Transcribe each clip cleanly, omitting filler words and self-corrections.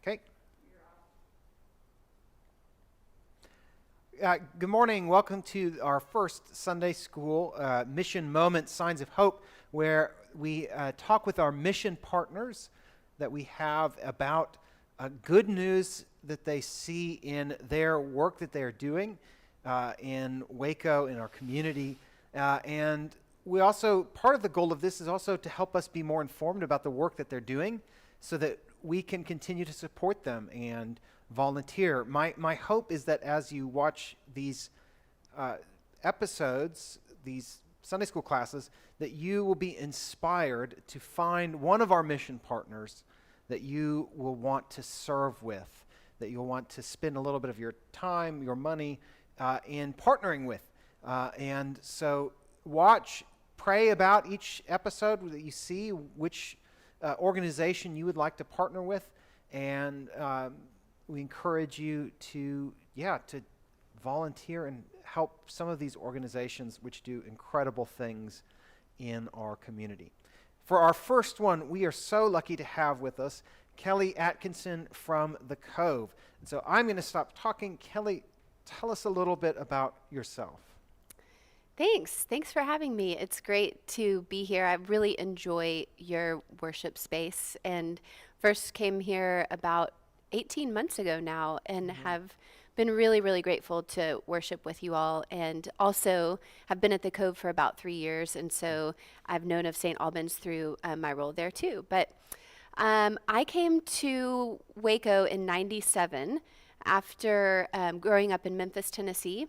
Okay. Good morning. Welcome to our first Sunday School Mission Moment, Signs of Hope, where we talk with our mission partners that we have about good news that they see in their work that they are doing in Waco, in our community. And we also, part of the goal of this is also to help us be more informed about the work that they're doing so that we can continue to support them and volunteer. My hope is that as you watch these episodes, these Sunday school classes, that you will be inspired to find one of our mission partners that you will want to serve with, that you'll want to spend a little bit of your time, your money in partnering with. And so watch, pray about each episode that you see, which organization you would like to partner with, and we encourage you to volunteer and help some of these organizations which do incredible things in our community. For our first one, we are so lucky to have with us Kelly Atkinson from the Cove. And so I'm going to stop talking. Kelly, tell us a little bit about yourself. Thanks for having me. It's great to be here. I really enjoy your worship space, and first came here about 18 months ago now, and have been really, really grateful to worship with you all, and also have been at the Cove for about 3 years, and so I've known of St. Albans through my role there too. But I came to Waco in '97 after growing up in Memphis, Tennessee.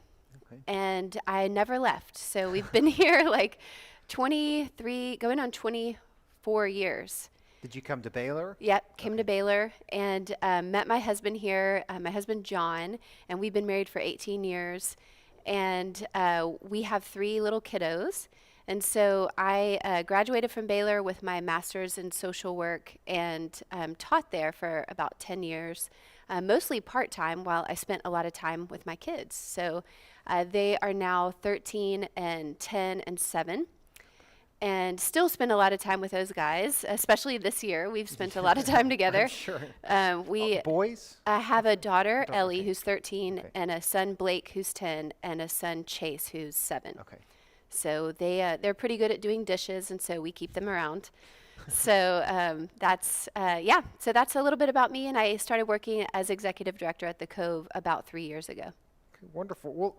Okay. And I never left. So we've been here like 23, going on 24 years. Did you come to Baylor? Yep, came to Baylor and met my husband here, my husband John, and we've been married for 18 years. And we have 3 little kiddos. And so I graduated from Baylor with my master's in social work and taught there for about 10 years, mostly part-time, while I spent a lot of time with my kids. So they are now 13 and 10 and 7, and still spend a lot of time with those guys, especially this year. We've spent a lot of time together. I'm sure. Boys? I have a daughter, Ellie, okay. who's 13, Okay. and a son, Blake, who's 10, and a son, Chase, who's 7. Okay. So they're pretty good at doing dishes, and so we keep them around. So that's a little bit about me, and I started working as executive director at the Cove about 3 years ago. Okay, wonderful. Well,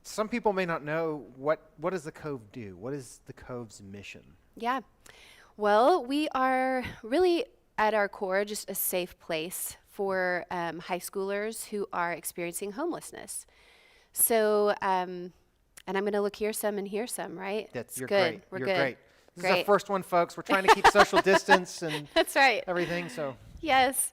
some people may not know what does the Cove do? What is the Cove's mission? Yeah. Well, we are really at our core just a safe place for high schoolers who are experiencing homelessness. So, and I'm going to look here some and here some, right? You're good. great. We're You're good. great. This is Great. our first one, folks. We're trying to keep social distance and That's right. everything. So Yes.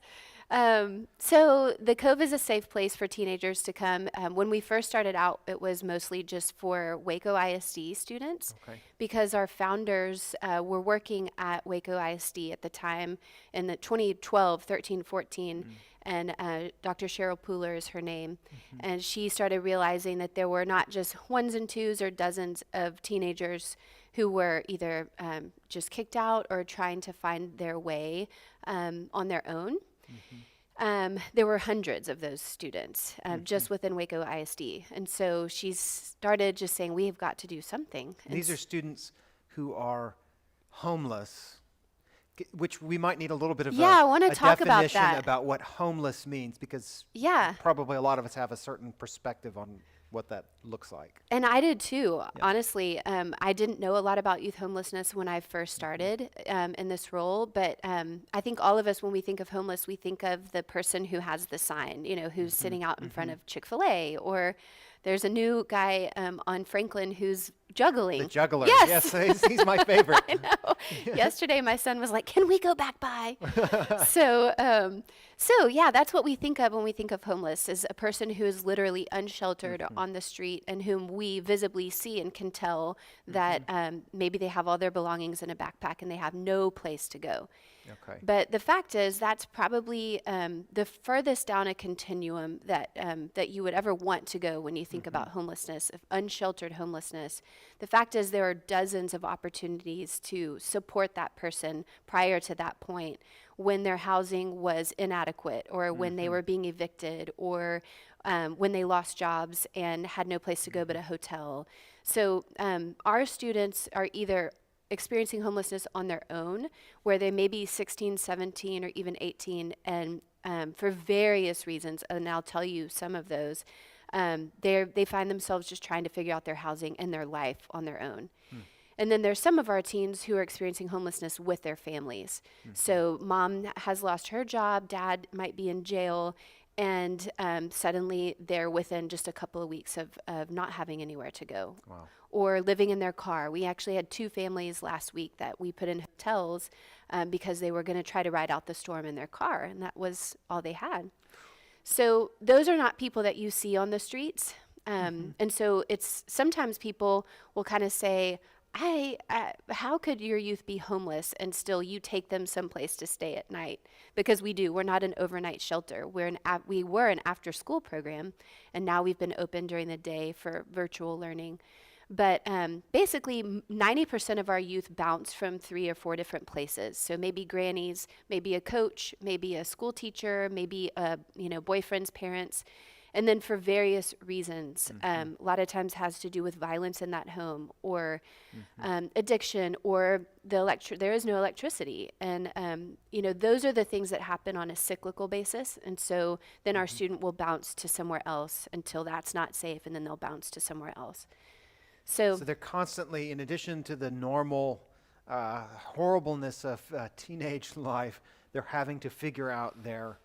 So the Cove is a safe place for teenagers to come. When we first started out, it was mostly just for Waco ISD students, okay. because our founders were working at Waco ISD at the time in the 2012, 13, 14. And Dr. Cheryl Pooler is her name. And she started realizing that there were not just ones and twos or dozens of teenagers who were either just kicked out or trying to find their way on their own. There were hundreds of those students just within Waco ISD. And so she started just saying, we have got to do something. And These are students who are homeless, which we might need a little bit of I want a to talk about definition that. about what homeless means, because Yeah. probably a lot of us have a certain perspective on what that looks like. And I did too, honestly. I didn't know a lot about youth homelessness when I first started in this role, but I think all of us, when we think of homeless, we think of the person who has the sign, who's sitting out in front of Chick-fil-A, or there's a new guy on Franklin who's juggling. The juggler. Yes. He's my favorite. I know. Yesterday, my son was like, "Can we go back by?" So yeah, that's what we think of when we think of homeless, is a person who is literally unsheltered on the street, and whom we visibly see and can tell that maybe they have all their belongings in a backpack and they have no place to go. Okay. But the fact is, that's probably the furthest down a continuum that you would ever want to go when you think about homelessness, of unsheltered homelessness. the fact is there are dozens of opportunities to support that person prior to that point when their housing was inadequate, or when they were being evicted, or when they lost jobs and had no place to go but a hotel. So our students are either experiencing homelessness on their own, where they may be 16, 17, or even 18, and for various reasons, and I'll tell you some of those, they find themselves just trying to figure out their housing and their life on their own. And then there's some of our teens who are experiencing homelessness with their families. So mom has lost her job, dad might be in jail, and suddenly they're within just a couple of weeks of not having anywhere to go. Wow. Or living in their car. We actually had 2 families last week that we put in hotels because they were going to try to ride out the storm in their car, and that was all they had. So those are not people that you see on the streets. And so it's sometimes people will kind of say, how could your youth be homeless and still you take them someplace to stay at night? Because we do. We're not an overnight shelter. We were an after-school program, and now we've been open during the day for virtual learning. But basically, 90% of our youth bounce from 3 or 4 different places. So maybe grannies, maybe a coach, maybe a school teacher, maybe boyfriend's parents. And then for various reasons, a lot of times has to do with violence in that home, or addiction, or there is no electricity. And, those are the things that happen on a cyclical basis. And so then our student will bounce to somewhere else until that's not safe, and then they'll bounce to somewhere else. So they're constantly, in addition to the normal horribleness of teenage life, they're having to figure out their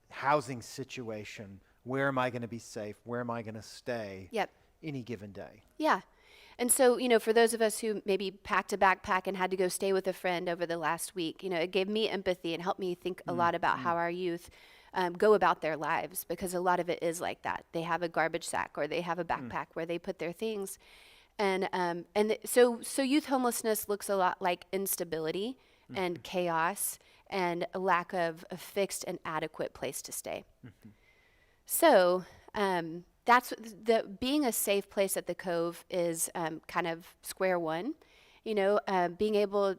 housing situation. Where am I going to be safe? Where am I going to stay? Yep. Any given day? Yeah. And so, for those of us who maybe packed a backpack and had to go stay with a friend over the last week, it gave me empathy and helped me think a lot about how our youth go about their lives, because a lot of it is like that. They have a garbage sack, or they have a backpack where they put their things. And so youth homelessness looks a lot like instability and chaos and a lack of a fixed and adequate place to stay. So that's being a safe place at the Cove is kind of square one, being able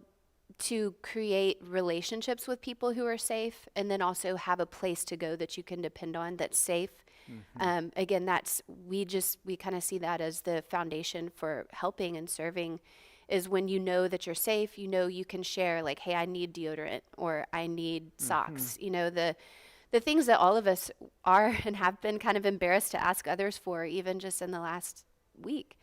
to create relationships with people who are safe, and then also have a place to go that you can depend on that's safe. Again, we kind of see that as the foundation for helping and serving, is when you know that you're safe, you can share, like, hey, I need deodorant, or I need socks, the things that all of us are and have been kind of embarrassed to ask others for, even just in the last week.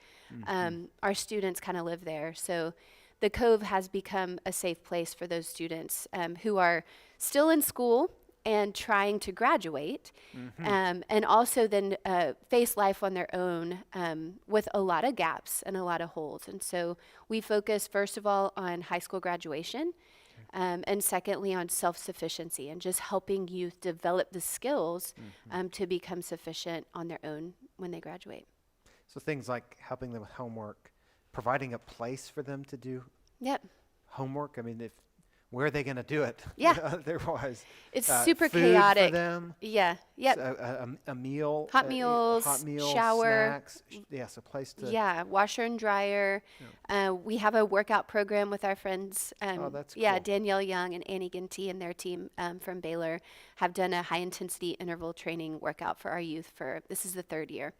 Our students kind of live there. So the Cove has become a safe place for those students who are still in school and trying to graduate, and also then face life on their own with a lot of gaps and a lot of holes. And so we focus, first of all, on high school graduation, and secondly, on self-sufficiency and just helping youth develop the skills to become sufficient on their own when they graduate. So things like helping them with homework, providing a place for them to do homework. I mean, where are they going to do it? Yeah. Otherwise, it's super food chaotic. For them. Yeah. Yep. So a meal. Hot meals, shower. Snacks. Yes, a place to. Yeah, washer and dryer. We have a workout program with our friends. That's cool. Yeah, Danielle Young and Annie Ginty and their team from Baylor have done a high-intensity interval training workout for our youth this is the 3rd year.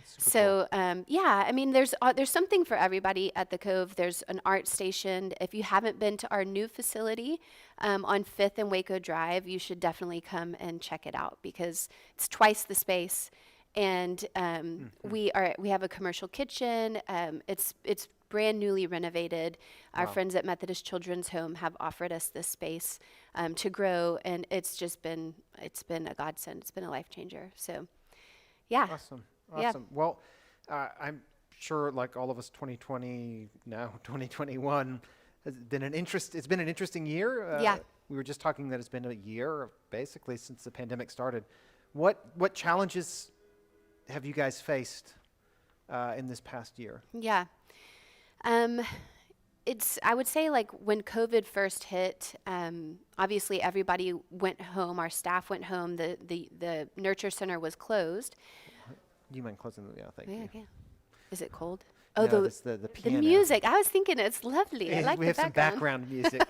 So, cool. I mean, there's something for everybody at the Cove. There's an art station. If you haven't been to our new facility on 5th and Waco Drive, you should definitely come and check it out, because it's twice the space. And we have a commercial kitchen. It's brand newly renovated. Our friends at Methodist Children's Home have offered us this space to grow, and it's been a godsend. It's been a life changer. So, yeah. Awesome. Yeah. Well, I'm sure, like all of us, 2020, now 2021 has been it's been an interesting year. Yeah. We were just talking that it's been a year basically since the pandemic started. What challenges have you guys faced in this past year? Yeah. I would say, like, when COVID first hit, obviously everybody went home. Our staff went home. The Nurture Center was closed. Do you mind closing the? Yeah, thank you. Yeah. Is it cold? Oh, No, that's the the piano. music. I was thinking it's lovely. I like We the have some background music.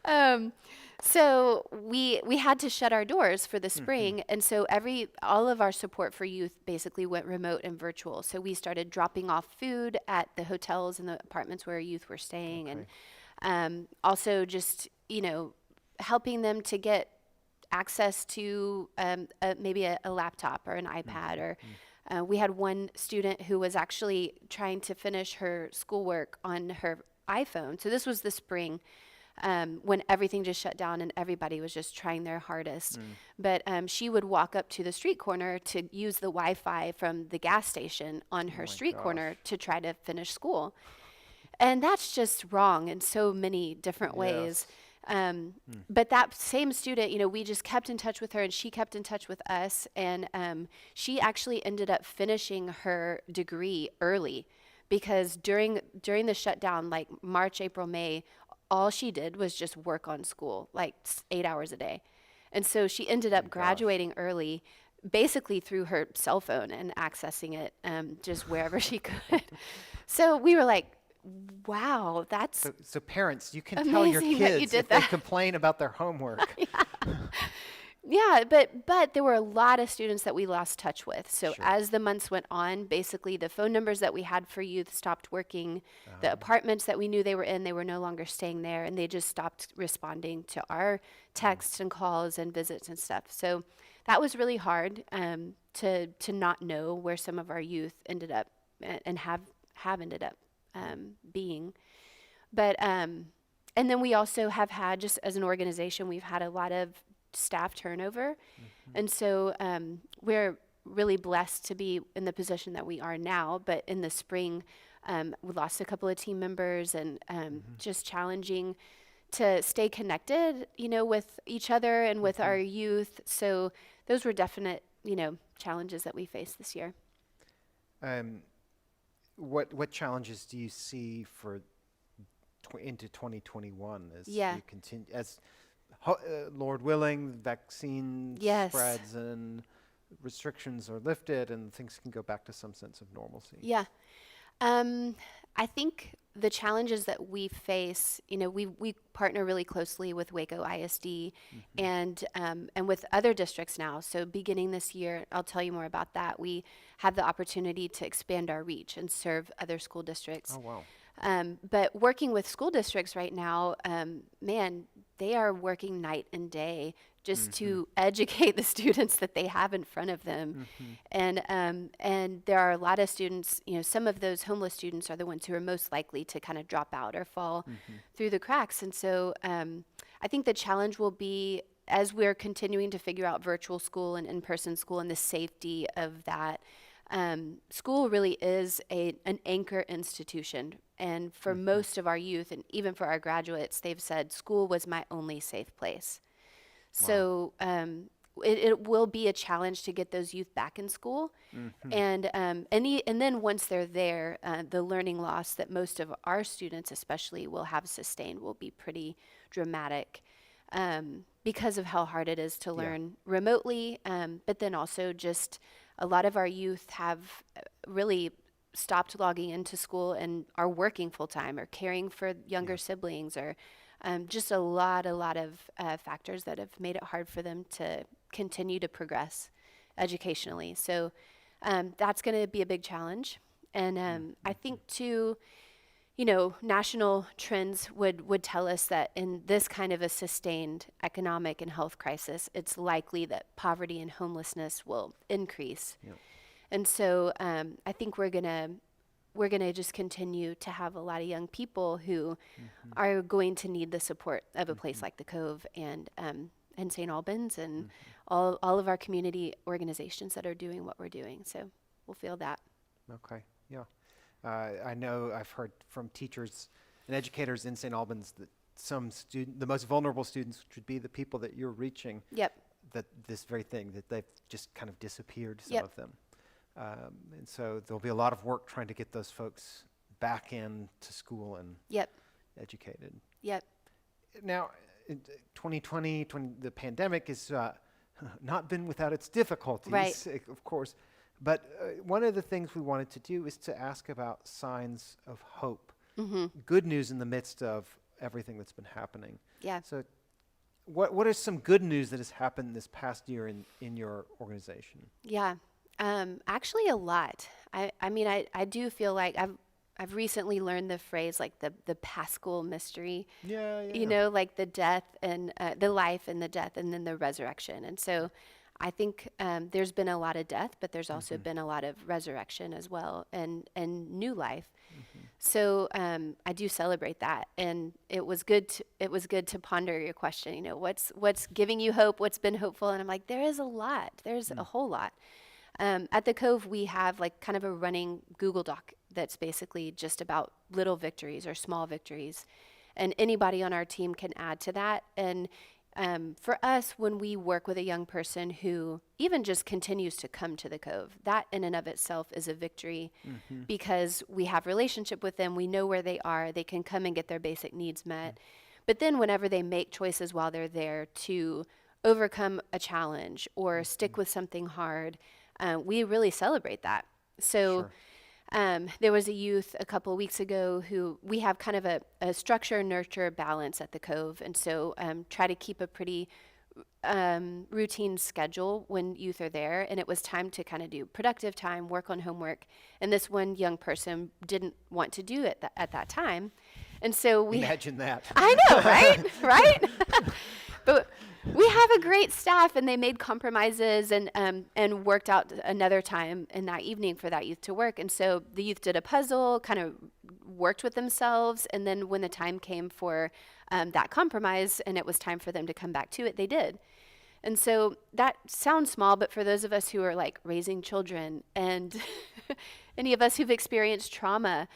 Um, so we had to shut our doors for the spring, and so all of our support for youth basically went remote and virtual. So we started dropping off food at the hotels and the apartments where youth were staying, Okay. and also just helping them to get access to maybe a laptop or an iPad or. We had one student who was actually trying to finish her schoolwork on her iPhone. So this was the spring when everything just shut down and everybody was just trying their hardest. But she would walk up to the street corner to use the Wi-Fi from the gas station on her my street corner gosh. to try to finish school. And that's just wrong in so many different ways. Yes. But that same student, we just kept in touch with her and she kept in touch with us. And she actually ended up finishing her degree early because during the shutdown, like March, April, May, all she did was just work on school, like 8 hours a day. And so she ended up graduating early, basically through her cell phone and accessing it just wherever she could. So we were like, wow, that's So parents, you can tell your amazing that you kids did if they that. complain about their homework. Yeah, but there were a lot of students that we lost touch with. So Sure. as the months went on, basically the phone numbers that we had for youth stopped working. The apartments that we knew they were in, they were no longer staying there, and they just stopped responding to our texts and calls and visits and stuff. So that was really hard to not know where some of our youth ended up and have ended up being. But and then we also have had, just as an organization, we've had a lot of staff turnover. And so we're really blessed to be in the position that we are now. But in the spring, we lost a couple of team members and just challenging to stay connected, with each other and with our youth. So those were definite, challenges that we faced this year. What challenges do you see for into 2021 as Yeah. you continue, as Lord willing, the vaccine Yes. spreads and restrictions are lifted and things can go back to some sense of normalcy? Yeah. I think the challenges that we face, we partner really closely with Waco ISD and with other districts now. So beginning this year, I'll tell you more about that. We have the opportunity to expand our reach and serve other school districts. Oh, wow. But working with school districts right now, man, they are working night and day just to educate the students that they have in front of them. And there are a lot of students, some of those homeless students are the ones who are most likely to kind of drop out or fall through the cracks. And so I think the challenge will be, as we're continuing to figure out virtual school and in-person school and the safety of that, school really is an anchor institution. And for most of our youth and even for our graduates, they've said school was my only safe place. So it will be a challenge to get those youth back in school. And then once they're there, the learning loss that most of our students especially will have sustained will be pretty dramatic because of how hard it is to learn remotely. But then also just a lot of our youth have really stopped logging into school and are working full time or caring for younger siblings or just a lot of factors that have made it hard for them to continue to progress educationally. So that's going to be a big challenge. And I think too, national trends would tell us that in this kind of a sustained economic and health crisis, it's likely that poverty and homelessness will increase. Yep. And so I think we're gonna just continue to have a lot of young people who are going to need the support of a place like the Cove and St. Albans and all of our community organizations that are doing what we're doing. So we'll feel that. Okay, yeah. I know I've heard from teachers and educators in St. Albans that the most vulnerable students should be the people that you're reaching. Yep. That this very thing, that they've just kind of disappeared, some Yep. of them. And so there'll be a lot of work trying to get those folks back into school and Yep. educated. Yep. Now, in 2020, the pandemic has not been without its difficulties, Right. of course, But one of the things we wanted to do is to ask about signs of hope, good news in the midst of everything that's been happening. Yeah. So what is some good news that has happened this past year in your organization? Yeah. Actually, a lot. I mean, I do feel like I've recently learned the phrase like the Paschal mystery. Yeah, yeah. You know, like the death and the life and the death and then the resurrection. And so I think there's been a lot of death, but there's also been a lot of resurrection as well and new life. So I do celebrate that, and it was good to ponder your question. You know, what's giving you hope? What's been hopeful? And I'm like, there is a lot. There's a whole lot. At the Cove, we have like kind of a running Google Doc that's basically just about little victories or small victories, and anybody on our team can add to that. And for us, when we work with a young person who even just continues to come to the Cove, that in and of itself is a victory because we have relationship with them. We know where they are. They can come and get their basic needs met. But then whenever they make choices while they're there to overcome a challenge or stick with something hard, we really celebrate that. So Sure. there was a youth a couple of weeks ago who we have kind of a structure nurture balance at the Cove, and so try to keep a pretty routine schedule when youth are there. And it was time to kind of do productive time, work on homework, and this one young person didn't want to do it at that time, and so we Imagine that. I know, right? Right? But we have a great staff, and they made compromises and worked out another time in that evening for that youth to work. And so the youth did a puzzle, kind of worked with themselves, and then when the time came for that compromise and it was time for them to come back to it, they did. And so that sounds small, but for those of us who are like raising children and any of us who've experienced trauma,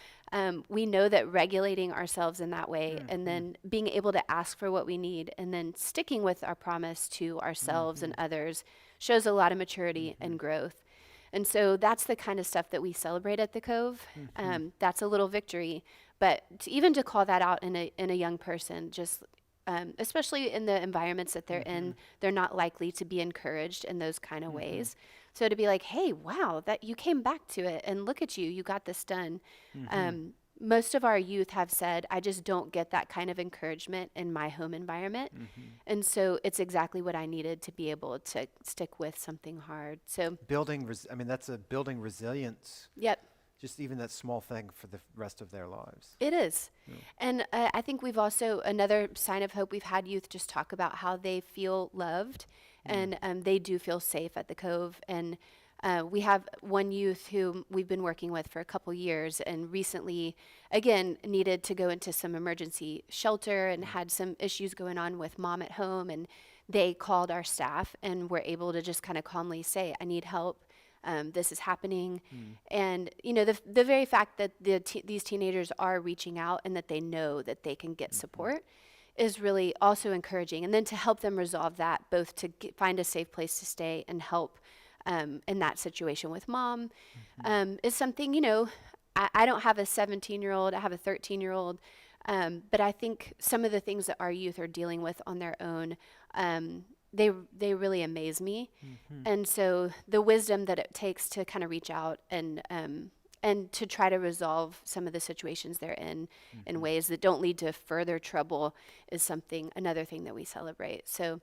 we know that regulating ourselves in that way and then being able to ask for what we need and then sticking with our promise to ourselves and others shows a lot of maturity and growth. And so that's the kind of stuff that we celebrate at the Cove. That's a little victory, but even to call that out in a young person, just especially in the environments that they're in, they're not likely to be encouraged in those kind of ways. So to be like, hey, wow, that you came back to it and look at you got this done. Most of our youth have said, I just don't get that kind of encouragement in my home environment. And so it's exactly what I needed to be able to stick with something hard. So That's a building resilience. Yep. Just even that small thing for the rest of their lives. It is. And I think we've also, another sign of hope, we've had youth just talk about how they feel loved and they do feel safe at the Cove. And we have one youth who we've been working with for a couple years and recently, again, needed to go into some emergency shelter and had some issues going on with mom at home. And they called our staff and were able to just kind of calmly say, I need help. This is happening. And, you know, the very fact that these teenagers are reaching out and that they know that they can get support is really also encouraging. And then to help them resolve that, both to find a safe place to stay and help in that situation with mom is something, you know, I don't have a 17-year-old, I have a 13-year-old. But I think some of the things that our youth are dealing with on their own, they really amaze me. And so the wisdom that it takes to kind of reach out and to try to resolve some of the situations they're in ways that don't lead to further trouble is another thing that we celebrate. So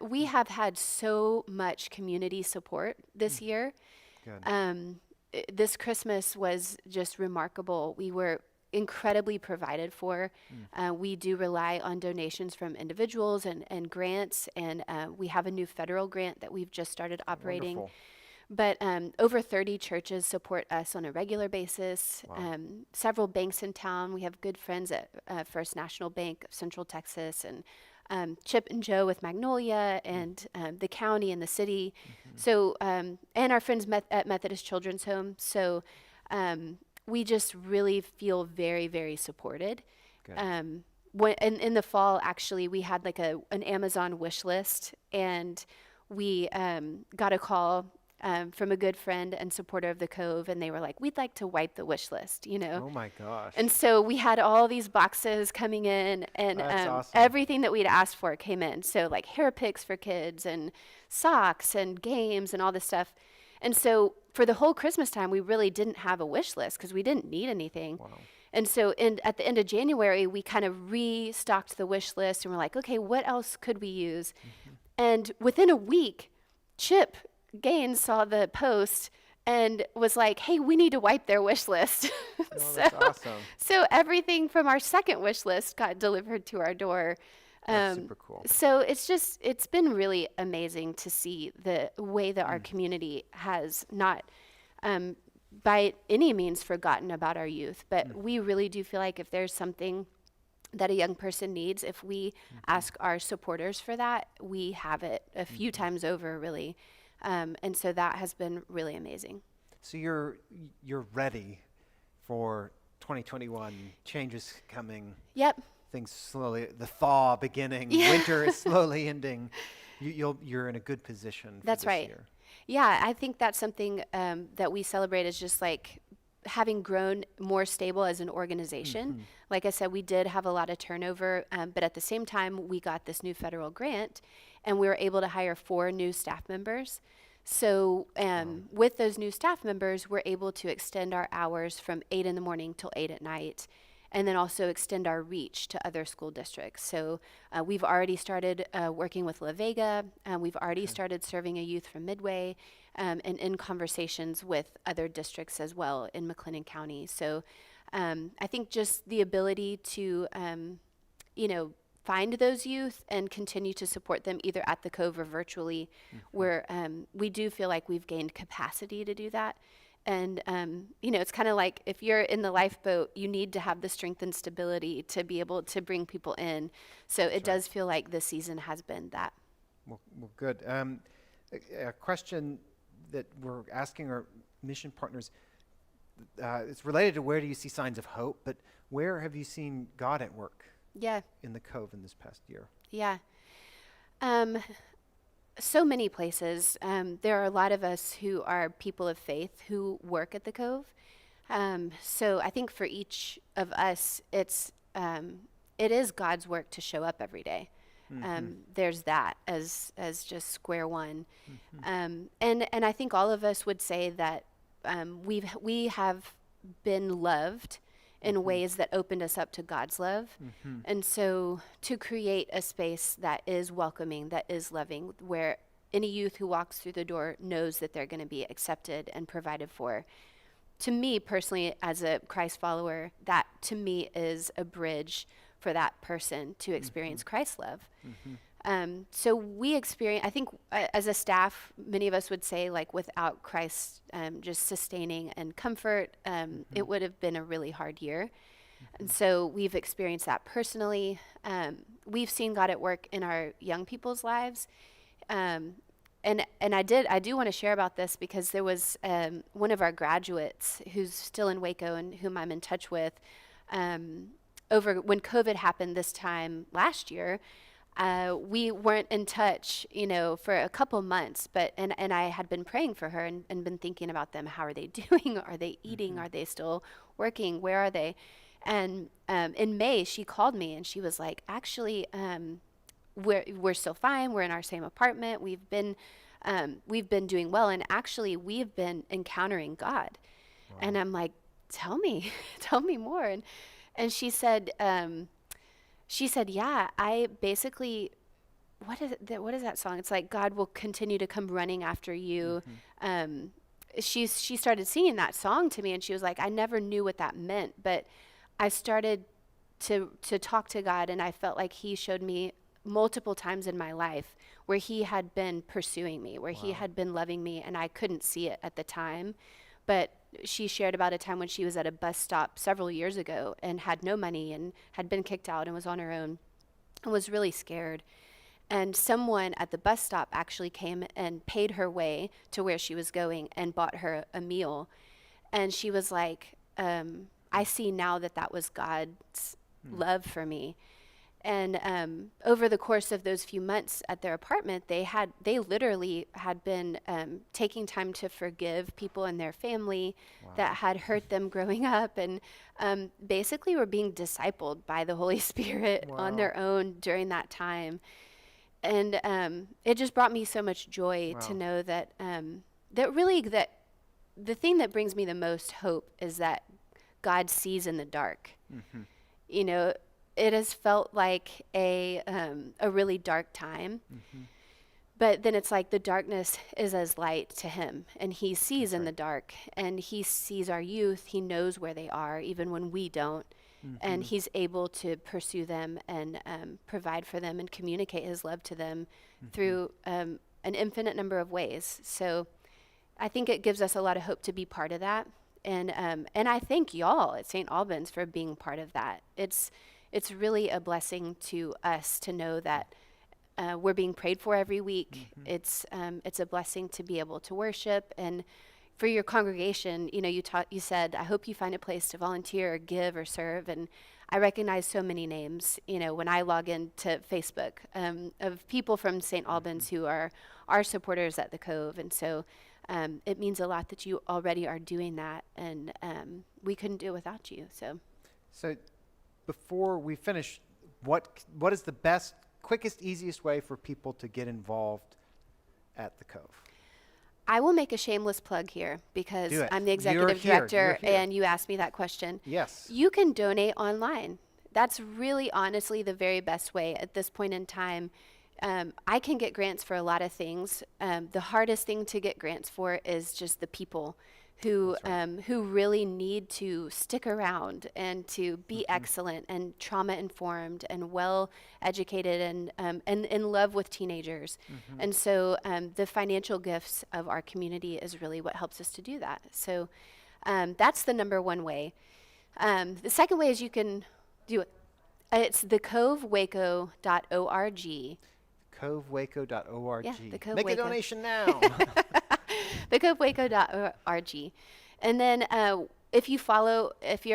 we have had so much community support this year. Good. This Christmas was just remarkable. We were incredibly provided for. We do rely on donations from individuals and grants, and we have a new federal grant that we've just started operating. Wonderful. But over 30 churches support us on a regular basis. Wow. Several banks in town. We have good friends at First National Bank of Central Texas and Chip and Joe with Magnolia and the county and the city. So, and our friends at Methodist Children's Home. So we just really feel very, very supported. When in the fall, actually, we had like an Amazon wish list, and we got a call from a good friend and supporter of the Cove, and they were like, "We'd like to wipe the wish list, you know." Oh my gosh. And so we had all these boxes coming in, and That's awesome. everything that we'd asked for came in. So like hair picks for kids, and socks, and games, and all this stuff. And so for the whole Christmas time, we really didn't have a wish list because we didn't need anything. Wow. And so at the end of January, we kind of restocked the wish list, and we're like, okay, what else could we use? And within a week, Chip Gaines saw the post and was like, hey, we need to wipe their wish list. Oh, that's awesome. So everything from our second wish list got delivered to our door. That's super cool. So it's been really amazing to see the way that our community has not by any means forgotten about our youth, but we really do feel like if there's something that a young person needs, if we ask our supporters for that, we have it a few times over, really. And so that has been really amazing. So you're ready for 2021, changes coming. Yep. Things slowly, the thaw beginning, winter is slowly ending. You're in a good position for That's this right. year. Yeah, I think that's something that we celebrate is just like having grown more stable as an organization. Like I said, we did have a lot of turnover, but at the same time, we got this new federal grant, and we were able to hire 4 new staff members. So with those new staff members, we're able to extend our hours from 8 in the morning till 8 at night, and then also extend our reach to other school districts. So we've already started working with La Vega. We've already started serving a youth from Midway, and in conversations with other districts as well in McLennan County. So I think just the ability to, find those youth and continue to support them either at the Cove or virtually, where we do feel like we've gained capacity to do that. And, it's kind of like if you're in the lifeboat, you need to have the strength and stability to be able to bring people in. So it does feel like this season has been that. Well, good. A question that we're asking our mission partners, it's related to where do you see signs of hope, but where have you seen God at work in the Cove in this past year? Yeah. So many places. There are a lot of us who are people of faith who work at the Cove. So I think for each of us, it is God's work to show up every day. There's that as just square one. And I think all of us would say that we have been loved in ways that opened us up to God's love. And so to create a space that is welcoming, that is loving, where any youth who walks through the door knows that they're going to be accepted and provided for. To me personally, as a Christ follower, that to me is a bridge for that person to experience Christ's love. So we experience, I think as a staff, many of us would say, like, without Christ just sustaining and comfort, it would have been a really hard year. And so we've experienced that personally. We've seen God at work in our young people's lives. And I do want to share about this because there was one of our graduates who's still in Waco and whom I'm in touch with over when COVID happened this time last year. We weren't in touch, for a couple months, and I had been praying for her and been thinking about them. How are they doing? Are they eating? Are they still working? Where are they? And in May, she called me and she was like, actually, we're still fine. We're in our same apartment. We've been doing well. And actually we've been encountering God. Wow. And I'm like, tell me more. And she said, yeah, I basically, what is that song? It's like, God will continue to come running after you. She started singing that song to me and she was like, I never knew what that meant, but I started to talk to God, and I felt like he showed me multiple times in my life where he had been pursuing me, where he had been loving me, and I couldn't see it at the time. But she shared about a time when she was at a bus stop several years ago and had no money and had been kicked out and was on her own and was really scared. And someone at the bus stop actually came and paid her way to where she was going and bought her a meal. And she was like, I see now that was God's love for me. And over the course of those few months at their apartment, they literally had been taking time to forgive people in their family that had hurt them growing up, and basically were being discipled by the Holy Spirit on their own during that time. And it just brought me so much joy to know that that the thing that brings me the most hope is that God sees in the dark. You know, it has felt like a really dark time, but then it's like the darkness is as light to him, and he sees in the dark, and he sees our youth. He knows where they are, even when we don't, and he's able to pursue them and provide for them and communicate his love to them through an infinite number of ways. So I think it gives us a lot of hope to be part of that. And I thank y'all at St. Albans for being part of that. It's really a blessing to us to know that we're being prayed for every week. It's a blessing to be able to worship. And for your congregation, you know, you said, I hope you find a place to volunteer or give or serve. And I recognize so many names, you know, when I log into Facebook of people from St. Albans who are our supporters at the Cove. And so it means a lot that you already are doing that, and we couldn't do it without you. So before we finish, what is the best, quickest, easiest way for people to get involved at the Cove? I will make a shameless plug here because Do it. I'm the executive director and you asked me that question. Yes. You can donate online. That's really honestly the very best way at this point in time. I can get grants for a lot of things. The hardest thing to get grants for is just the people who really need to stick around and to be excellent and trauma informed and well educated and in love with teenagers. And so the financial gifts of our community is really what helps us to do that. So that's the number one way. The second way is you can do it. It's thecovewaco.org. Covewaco.org. Yeah, the Cove Make Waco. a donation now. thecovewaco.org. And then if you're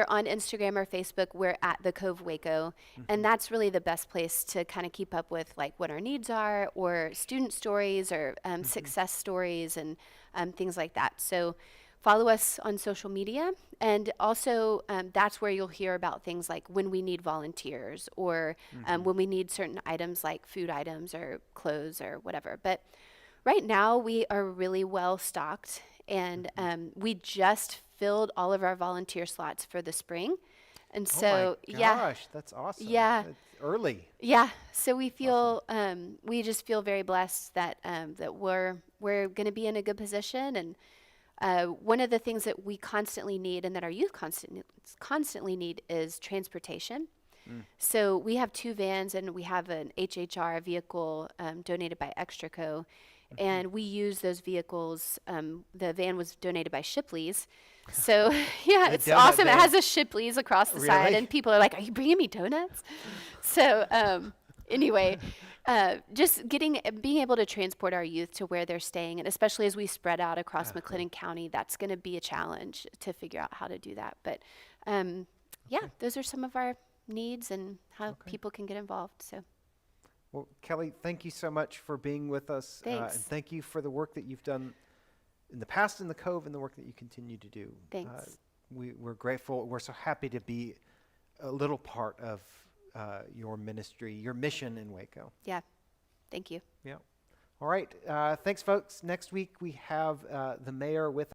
on Instagram or Facebook, we're at the Cove Waco. And that's really the best place to kind of keep up with like what our needs are, or student stories, or success stories, and things like that. So follow us on social media. And also that's where you'll hear about things like when we need volunteers, or when we need certain items like food items or clothes or whatever. But right now we are really well stocked, and we just filled all of our volunteer slots for the spring. And so, oh my gosh, that's awesome. Yeah. That's early. Yeah. So we feel, we just feel very blessed that that we're going to be in a good position. And one of the things that we constantly need, and that our youth constantly need, is transportation. So we have 2 vans, and we have an HHR vehicle donated by Extraco. And we use those vehicles. The van was donated by Shipley's. So, yeah, it's awesome. van. It has a Shipley's across the side, Really? and people are like, are you bringing me donuts? So, anyway, just being able to transport our youth to where they're staying, and especially as we spread out across McLennan County, that's going to be a challenge to figure out how to do that. But, yeah, those are some of our needs and how people can get involved. So. Well, Kelly, thank you so much for being with us. Thanks. And thank you for the work that you've done in the past in the Cove, and the work that you continue to do. Thanks. We're grateful. We're so happy to be a little part of your ministry, your mission in Waco. Yeah. Thank you. Yeah. All right. Thanks, folks. Next week we have the mayor with